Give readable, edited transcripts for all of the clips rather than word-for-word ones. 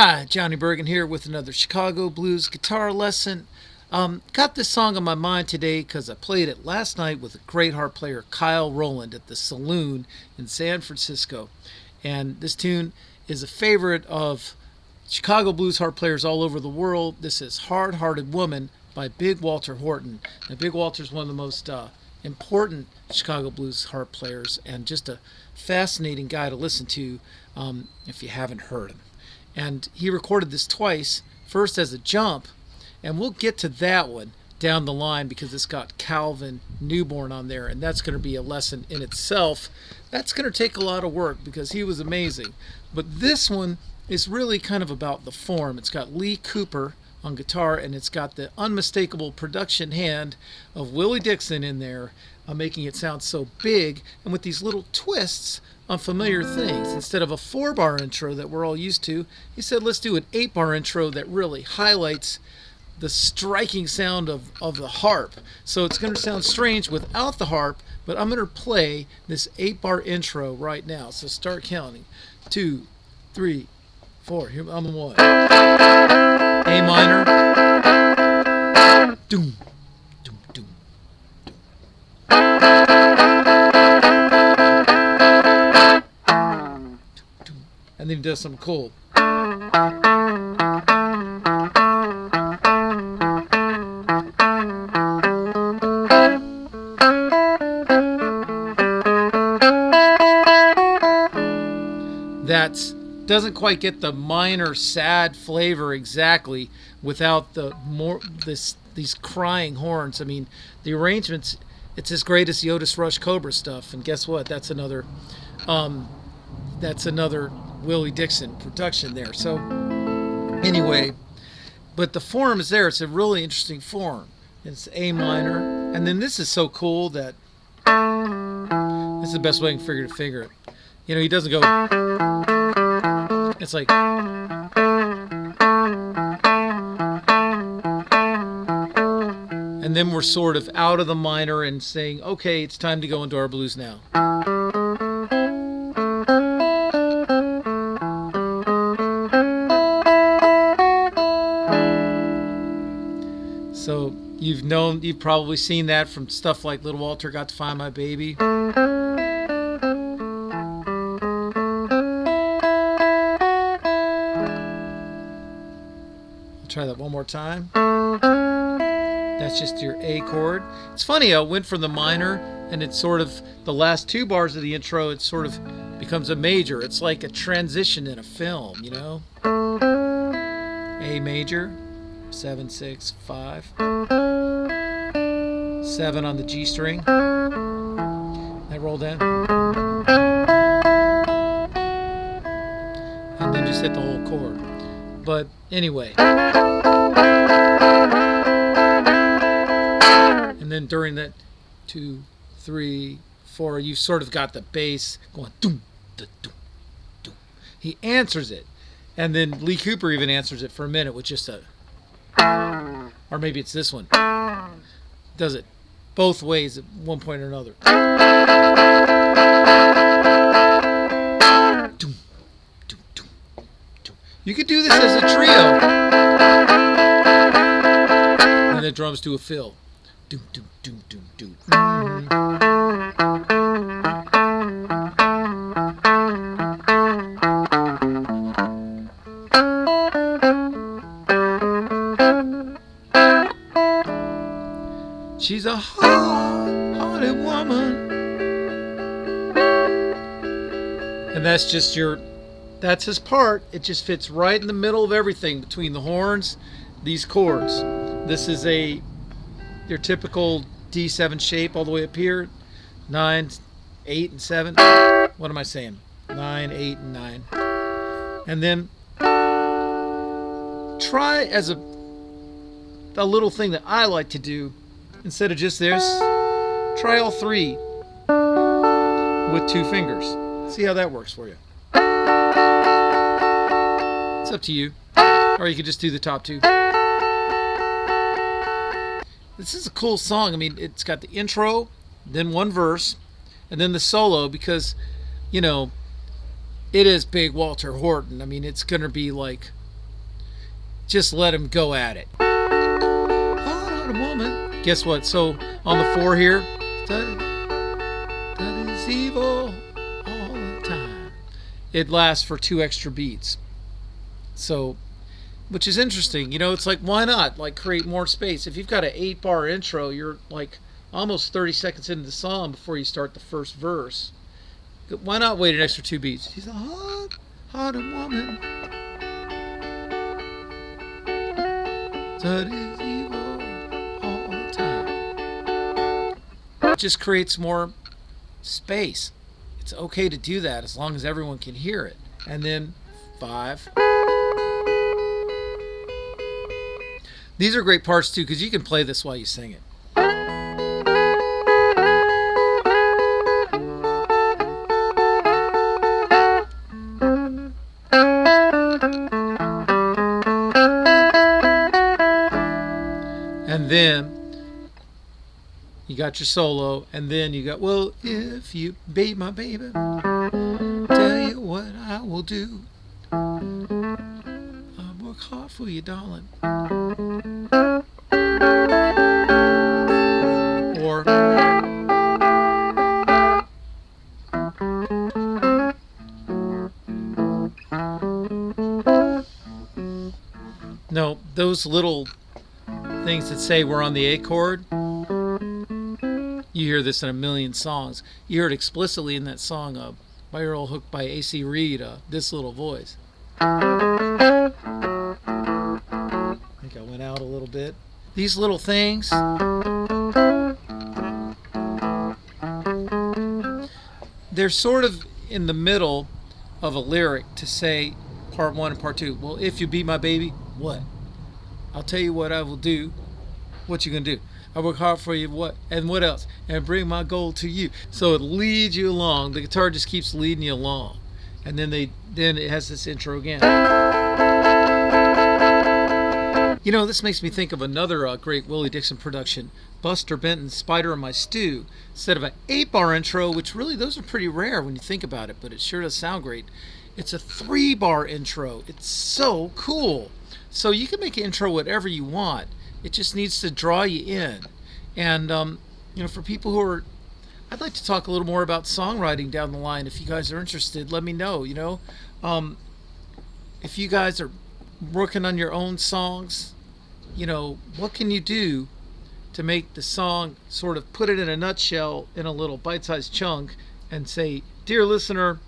Hi, Johnny Burgin here with another Chicago blues guitar lesson. Got this song on my mind today because I played it last night with a great harp player, Kyle Rowland, at the Saloon in San Francisco. And this tune is a favorite of Chicago blues harp players all over the world. This is Hard Hearted Woman by Big Walter Horton. Now, Big Walter's one of the most important Chicago blues harp players and just a fascinating guy to listen to if you haven't heard him. And he recorded this twice, first as a jump, and we'll get to that one down the line because it's got Calvin Newborn on there, and that's going to be a lesson in itself. That's going to take a lot of work because he was amazing. But this one is really kind of about the form. It's got Lee Cooper on guitar, and it's got the unmistakable production hand of Willie Dixon in there, making it sound so big, and with these little twists on familiar things. Instead of a 4-bar intro that we're all used to, he said, let's do an 8-bar intro that really highlights the striking sound of the harp. So it's going to sound strange without the harp, but I'm going to play this 8-bar intro right now. So start counting. 2, 3, 4. Here on the 1. A minor. Doom, doom, doom, doom. And then he does something cool. That doesn't quite get the minor sad flavor exactly without these crying horns. I mean, the arrangements, it's as great as the Otis Rush Cobra stuff. And guess what? That's another Willie Dixon production there. So anyway, but the form is there. It's a really interesting form. It's A minor, and then this is so cool that this is the best way I can figure it. You know, he doesn't go. It's like, and then we're sort of out of the minor and saying, okay, it's time to go into our blues now. So you've probably seen that from stuff like Little Walter Got to Find My Baby. Try that one more time. That's just your A chord. It's funny, I went from the minor, and it's sort of the last 2 bars of the intro, it sort of becomes a major. It's like a transition in a film, you know? A major, 7, 6, 5. 7 on the G string. That roll down. And then just hit the whole chord. But anyway. And then during that 2, 3, 4, you've sort of got the bass going doom, da, doom, doom. He answers it. And then Lee Cooper even answers it for a minute with just a, or maybe it's this one. Does it both ways at one point or another. Doom. You could do this as a trio. And the drums do a fill. Doom, doom, doom, doom, doom. She's a hard-hearted woman. And that's just that's his part. It just fits right in the middle of everything between the horns, these chords. This is your typical D7 shape all the way up here. 9, 8, and 7. What am I saying? 9, 8, and 9. And then try as a little thing that I like to do, instead of just this, try all 3 with 2 fingers. See how that works for you. It's up to you. Or you could just do the top 2. This is a cool song. I mean, it's got the intro, then 1 verse, and then the solo because, you know, it is Big Walter Horton. I mean, it's going to be like just let him go at it. Heart on a woman. Guess what? So on the 4 here, that is evil all the time. It lasts for 2 extra beats. So, which is interesting. It's like, why not like create more space? If you've got an 8-bar intro, you're like almost 30 seconds into the song before you start the first verse. Why not wait an extra 2 beats? She's a hot-hearted woman. That is evil all the time. It just creates more space. It's okay to do that as long as everyone can hear it. And then 5. These are great parts too, because you can play this while you sing it. And then you got your solo, and then you got, well, if you be my baby, tell you what I will do. I'll work hard for you, darling. Or no, those little things that say we're on the A chord, you hear this in a million songs. You hear it explicitly in that song, By Your Old Hook by A.C. Reed, This Little Voice. I think I went out a little bit. These little things, they're sort of in the middle of a lyric to say part 1 and part 2. Well, if you be my baby, what? I'll tell you what I will do. What you gonna do? I work hard for you, what? And what else? And bring my goal to you. So it leads you along. The guitar just keeps leading you along. And then it has this intro again. This makes me think of another great Willie Dixon production, Buster Benton's Spider in My Stew. Instead of an 8-bar intro, which really those are pretty rare when you think about it, but it sure does sound great. It's a 3-bar intro. It's so cool. So you can make an intro whatever you want. It just needs to draw you in. And, for people who are, I'd like to talk a little more about songwriting down the line. If you guys are interested, let me know, if you guys are working on your own songs, what can you do to make the song sort of put it in a nutshell in a little bite-sized chunk and say, dear listener,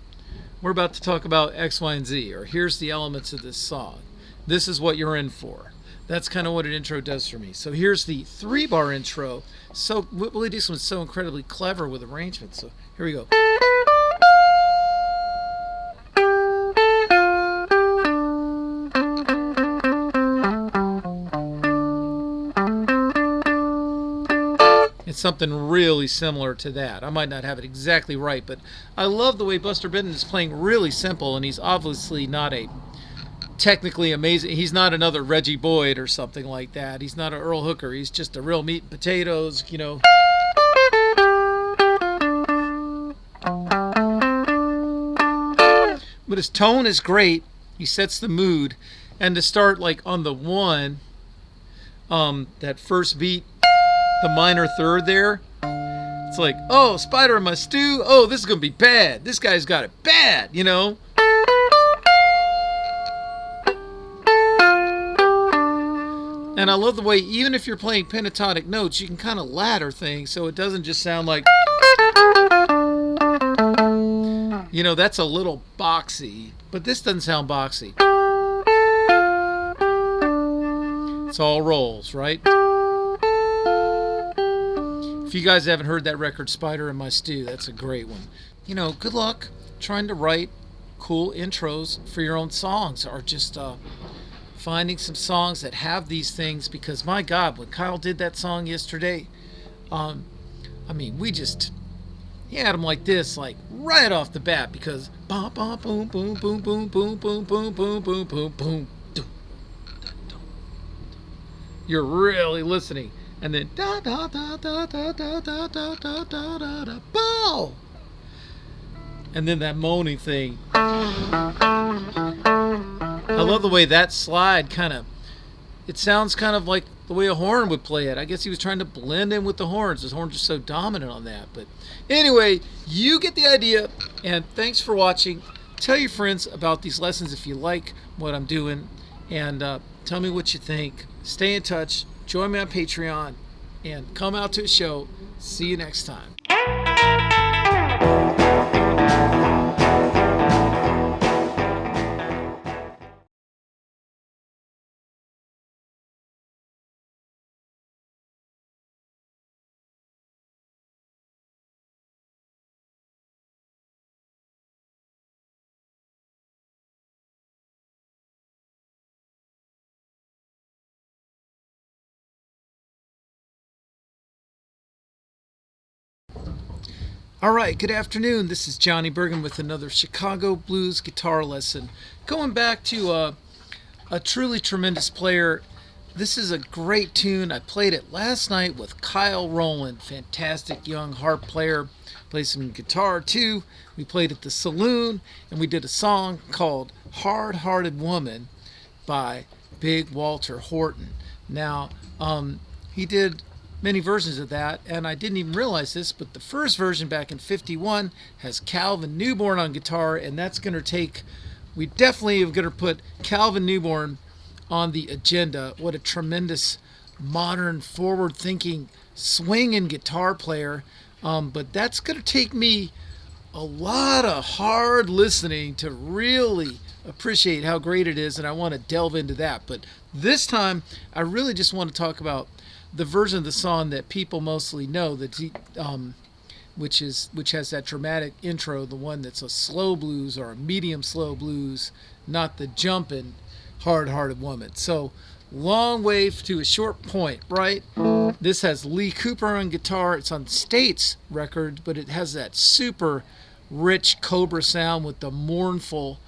we're about to talk about X, Y, and Z, or here's the elements of this song. This is what you're in for. That's kind of what an intro does for me. So here's the 3-bar intro. So Willie Dixon was so incredibly clever with arrangements. So here we go. It's something really similar to that. I might not have it exactly right, but I love the way Buster Benton is playing really simple, and he's obviously not a technically amazing. He's not another Reggie Boyd or something like that. He's not an Earl Hooker. He's just a real meat and potatoes, But his tone is great. He sets the mood. And to start like on the 1, that first beat, the minor third there, it's like, oh, Spider in My Stew. Oh, this is going to be bad. This guy's got it bad, And I love the way, even if you're playing pentatonic notes, you can kind of ladder things so it doesn't just sound like, that's a little boxy, but this doesn't sound boxy. It's all rolls, right? If you guys haven't heard that record, Spider in My Stew, that's a great one. Good luck trying to write cool intros for your own songs, or just finding some songs that have these things, because my God, when Kyle did that song yesterday, he had them like this, like right off the bat, because boom, boom, boom, boom, boom, boom, boom, boom, boom, boom, boom, boom, boom. You're really listening, and then da da da da da da da da da da da da bow, and then that moaning thing. I love the way that slide kind of it sounds kind of like the way a horn would play it. I guess he was trying to blend in with the horns. His horns are so dominant on that. But anyway, you get the idea. And thanks for watching. Tell your friends about these lessons if you like what I'm doing. And tell me what you think. Stay in touch. Join me on Patreon. And come out to a show. See you next time. All right, good afternoon. This is Johnny Burgin with another Chicago blues guitar lesson. Going back to a truly tremendous player. This is a great tune. I played it last night with Kyle Rowland, fantastic young harp player. Played some guitar too. We played at the saloon, and we did a song called Hard Hearted Woman by Big Walter Horton. Now, he did many versions of that, and I didn't even realize this, but the first version back in 51 has Calvin Newborn on guitar, and that's going to take, we definitely are going to put Calvin Newborn on the agenda. What a tremendous, modern, forward-thinking, swinging guitar player. But that's going to take me a lot of hard listening to really appreciate how great it is, and I want to delve into that. But this time, I really just want to talk about the version of the song that people mostly know, which has that dramatic intro, the one that's a slow blues or a medium slow blues, not the jumping hard-hearted woman. So, long way to a short point, right? This has Lee Cooper on guitar. It's on States record, but it has that super rich Cobra sound with the mournful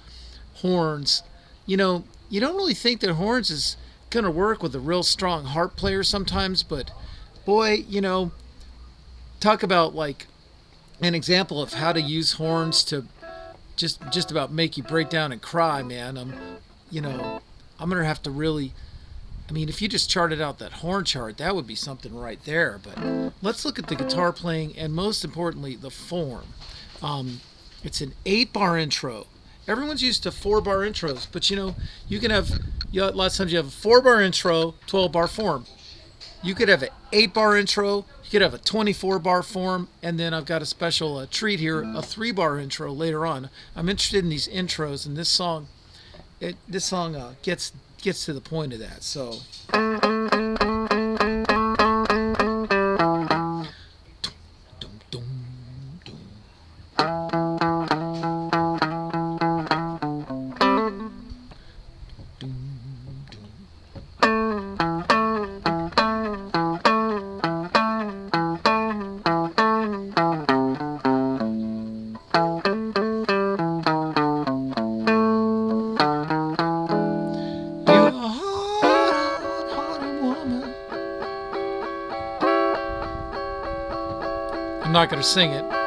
horns. You know, you don't really think that horns is going to work with a real strong harp player sometimes, but boy, talk about like an example of how to use horns to just about make you break down and cry, man. I'm going to have to really, if you just charted out that horn chart, that would be something right there. But let's look at the guitar playing and most importantly, the form. It's an 8-bar intro. Everyone's used to 4-bar intros, but you can have, lots of times you have a 4-bar intro, 12-bar form. You could have an 8-bar intro, you could have a 24-bar form, and then I've got a special treat here, a 3-bar intro later on. I'm interested in these intros, and this song gets to the point of that. So. I'm not going to sing it.